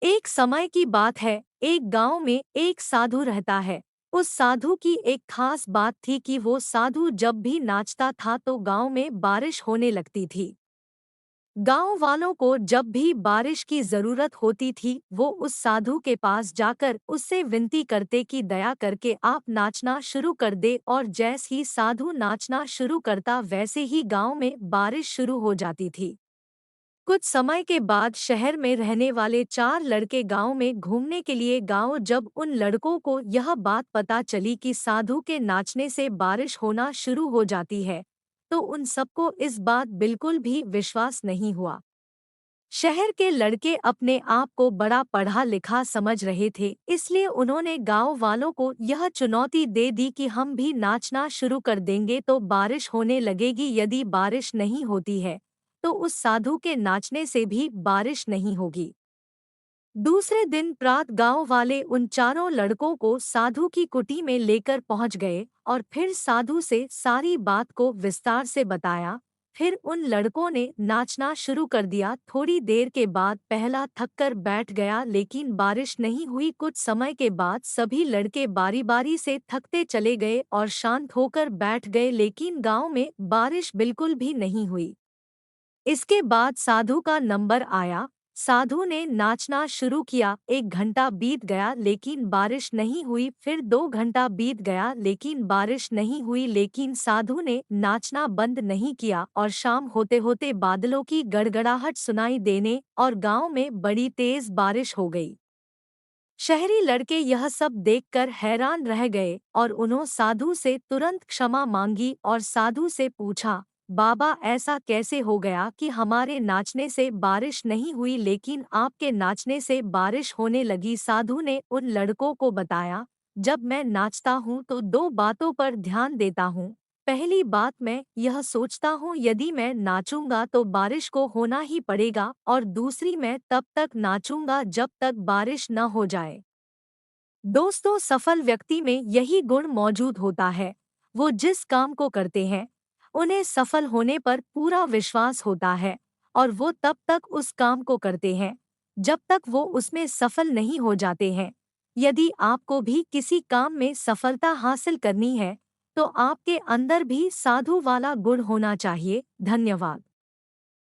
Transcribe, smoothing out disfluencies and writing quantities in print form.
एक समय की बात है, एक गांव में एक साधु रहता है। उस साधु की एक खास बात थी कि वो साधु जब भी नाचता था तो गांव में बारिश होने लगती थी। गांव वालों को जब भी बारिश की जरूरत होती थी वो उस साधु के पास जाकर उससे विनती करते कि दया करके आप नाचना शुरू कर दे, और जैसे ही साधु नाचना शुरू करता वैसे ही गांव में बारिश शुरू हो जाती थी। कुछ समय के बाद शहर में रहने वाले चार लड़के गांव में घूमने के लिए गांव जब उन लड़कों को यह बात पता चली कि साधु के नाचने से बारिश होना शुरू हो जाती है, तो उन सबको इस बात बिल्कुल भी विश्वास नहीं हुआ। शहर के लड़के अपने आप को बड़ा पढ़ा लिखा समझ रहे थे, इसलिए उन्होंने गांव वालों को यह चुनौती दे दी कि हम भी नाचना शुरू कर देंगे तो बारिश होने लगेगी, यदि बारिश नहीं होती है तो उस साधु के नाचने से भी बारिश नहीं होगी। दूसरे दिन प्रात गांव वाले उन चारों लड़कों को साधु की कुटी में लेकर पहुंच गए और फिर साधु से सारी बात को विस्तार से बताया। फिर उन लड़कों ने नाचना शुरू कर दिया। थोड़ी देर के बाद पहला थककर बैठ गया, लेकिन बारिश नहीं हुई। कुछ समय के बाद सभी लड़के बारी बारी से थकते चले गए और शांत होकर बैठ गए, लेकिन गांव में बारिश बिल्कुल भी नहीं हुई। इसके बाद साधु का नंबर आया। साधु ने नाचना शुरू किया। 1 घंटा बीत गया लेकिन बारिश नहीं हुई। फिर 2 घंटा बीत गया लेकिन बारिश नहीं हुई, लेकिन साधु ने नाचना बंद नहीं किया और शाम होते होते बादलों की गड़गड़ाहट सुनाई देने और गांव में बड़ी तेज बारिश हो गई। शहरी लड़के यह सब देखकर हैरान रह गए और उन्होंने साधु से तुरंत क्षमा मांगी और साधु से पूछा, बाबा ऐसा कैसे हो गया कि हमारे नाचने से बारिश नहीं हुई लेकिन आपके नाचने से बारिश होने लगी। साधु ने उन लड़कों को बताया, जब मैं नाचता हूँ तो दो बातों पर ध्यान देता हूँ। पहली बात, मैं यह सोचता हूँ यदि मैं नाचूंगा तो बारिश को होना ही पड़ेगा, और दूसरी, मैं तब तक नाचूंगा जब तक बारिश न हो जाए। दोस्तों, सफल व्यक्ति में यही गुण मौजूद होता है। वो जिस काम को करते हैं उन्हें सफल होने पर पूरा विश्वास होता है, और वो तब तक उस काम को करते हैं जब तक वो उसमें सफल नहीं हो जाते हैं। यदि आपको भी किसी काम में सफलता हासिल करनी है तो आपके अंदर भी साधु वाला गुण होना चाहिए। धन्यवाद।